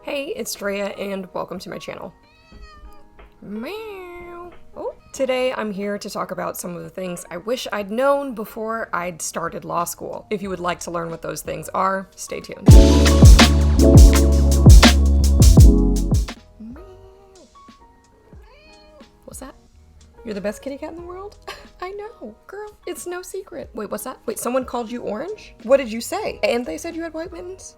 Hey, it's Drea and welcome to my channel. Meow. Oh, today I'm here to talk about some of the things I wish I'd known before I'd started law school. If you would like to learn what those things are, stay tuned. Meow. What's that? You're the best kitty cat in the world? I know, girl, it's no secret. Wait, what's that? Wait, someone called you orange? What did you say? And they said you had white mittens?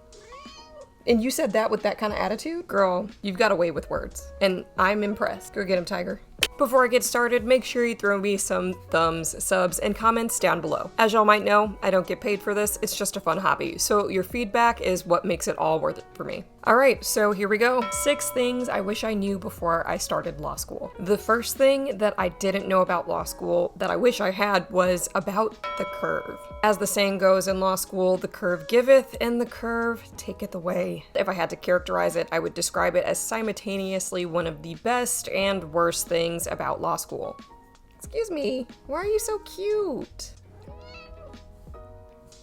And you said that with that kind of attitude? Girl, you've got a way with words. And I'm impressed. Go get him, Tiger. Before I get started, make sure you throw me some thumbs, subs, and comments down below. As y'all might know, I don't get paid for this, it's just a fun hobby, so your feedback is what makes it all worth it for me. Alright, so here we go. 6 things I wish I knew before I started law school. The first thing that I didn't know about law school that I wish I had was about the curve. As the saying goes in law school, the curve giveth and the curve taketh away. If I had to characterize it, I would describe it as simultaneously one of the best and worst things about law school. Excuse me, why are you so cute?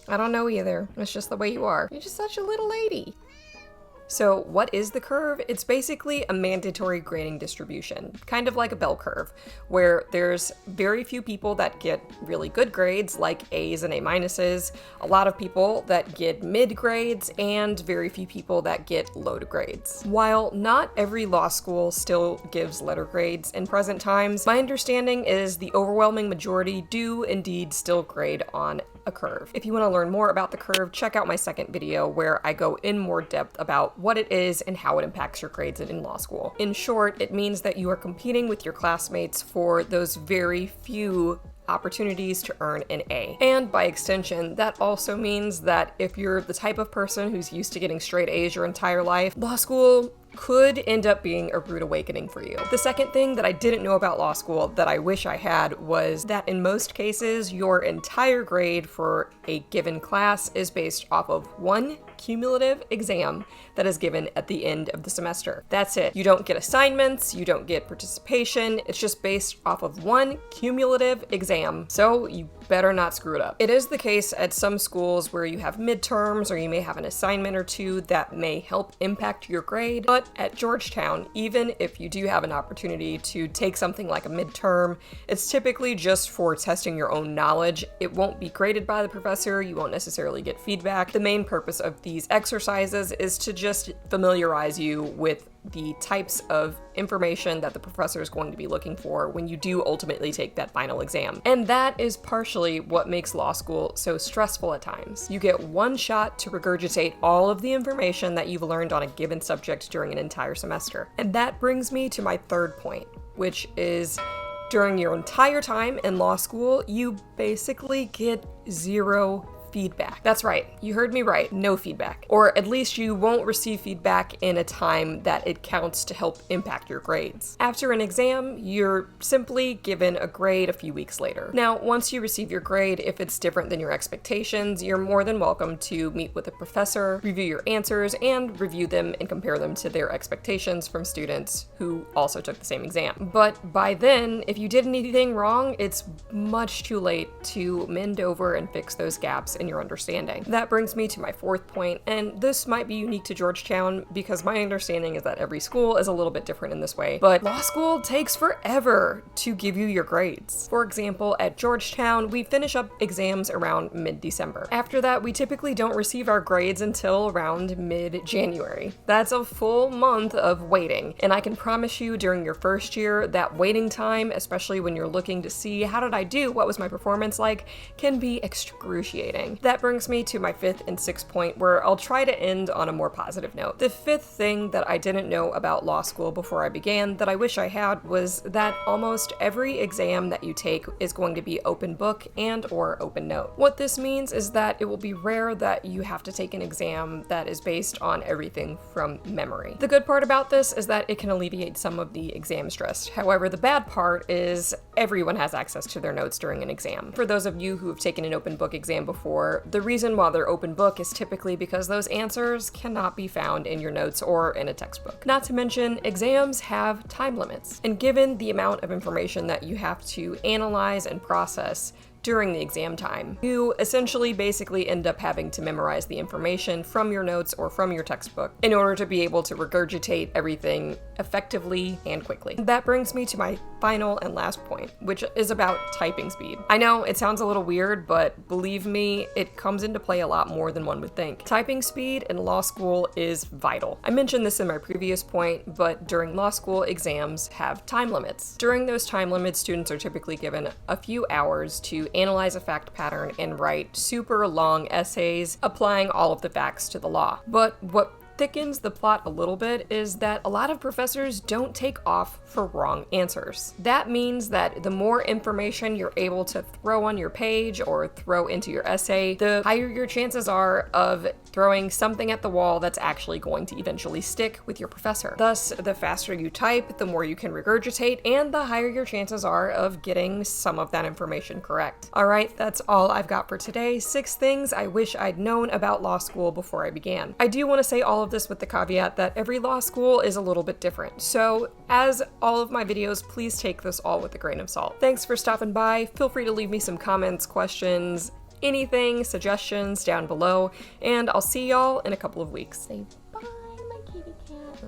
I don't know either. It's just the way you are. You're just such a little lady. So what is the curve? It's basically a mandatory grading distribution, kind of like a bell curve, where there's very few people that get really good grades, like A's and A-minuses, a lot of people that get mid grades, and very few people that get low grades. While not every law school still gives letter grades in present times, my understanding is the overwhelming majority do indeed still grade on a curve. If you want to learn more about the curve, check out my second video where I go in more depth about what it is and how it impacts your grades in law school. In short, it means that you are competing with your classmates for those very few opportunities to earn an A. And by extension, that also means that if you're the type of person who's used to getting straight A's your entire life, law school could end up being a rude awakening for you. The second thing that I didn't know about law school that I wish I had was that in most cases, your entire grade for a given class is based off of one cumulative exam that is given at the end of the semester. That's it. You don't get assignments, you don't get participation, it's just based off of one cumulative exam, so you better not screw it up. It is the case at some schools where you have midterms or you may have an assignment or two that may help impact your grade, but at Georgetown, even if you do have an opportunity to take something like a midterm, it's typically just for testing your own knowledge. It won't be graded by the professor, you won't necessarily get feedback. The main purpose of these exercises is to just familiarize you with the types of information that the professor is going to be looking for when you do ultimately take that final exam. And that is partially what makes law school so stressful at times. You get one shot to regurgitate all of the information that you've learned on a given subject during an entire semester. And that brings me to my third point, which is during your entire time in law school, you basically get zero feedback. That's right, you heard me right, no feedback. Or at least you won't receive feedback in a time that it counts to help impact your grades. After an exam, you're simply given a grade a few weeks later. Now, once you receive your grade, if it's different than your expectations, you're more than welcome to meet with a professor, review your answers, and review them and compare them to their expectations from students who also took the same exam. But by then, if you did anything wrong, it's much too late to mend over and fix those gaps in your understanding. That brings me to my fourth point, and this might be unique to Georgetown because my understanding is that every school is a little bit different in this way, but law school takes forever to give you your grades. For example, at Georgetown, we finish up exams around mid-December. After that, we typically don't receive our grades until around mid-January. That's a full month of waiting, and I can promise you during your first year, that waiting time, especially when you're looking to see how did I do, what was my performance like, can be excruciating. That brings me to my fifth and sixth point, where I'll try to end on a more positive note. The fifth thing that I didn't know about law school before I began that I wish I had was that almost every exam that you take is going to be open book and or open note. What this means is that it will be rare that you have to take an exam that is based on everything from memory. The good part about this is that it can alleviate some of the exam stress. However, the bad part is everyone has access to their notes during an exam. For those of you who have taken an open book exam before, the reason why they're open book is typically because those answers cannot be found in your notes or in a textbook. Not to mention, exams have time limits, and given the amount of information that you have to analyze and process during the exam time. You essentially basically end up having to memorize the information from your notes or from your textbook in order to be able to regurgitate everything effectively and quickly. That brings me to my final and last point, which is about typing speed. I know it sounds a little weird, but believe me, it comes into play a lot more than one would think. Typing speed in law school is vital. I mentioned this in my previous point, but during law school, exams have time limits. During those time limits, students are typically given a few hours to analyze a fact pattern and write super long essays applying all of the facts to the law. But what thickens the plot a little bit is that a lot of professors don't take off for wrong answers. That means that the more information you're able to throw on your page or throw into your essay, the higher your chances are of throwing something at the wall that's actually going to eventually stick with your professor. Thus, the faster you type, the more you can regurgitate, and the higher your chances are of getting some of that information correct. Alright, that's all I've got for today. 6 things I wish I'd known about law school before I began. I do want to say all of this with the caveat that every law school is a little bit different. So, as all of my videos, please take this all with a grain of salt. Thanks for stopping by. Feel free to leave me some comments, questions, anything, suggestions down below, and I'll see y'all in a couple of weeks. Say bye, my kitty cat.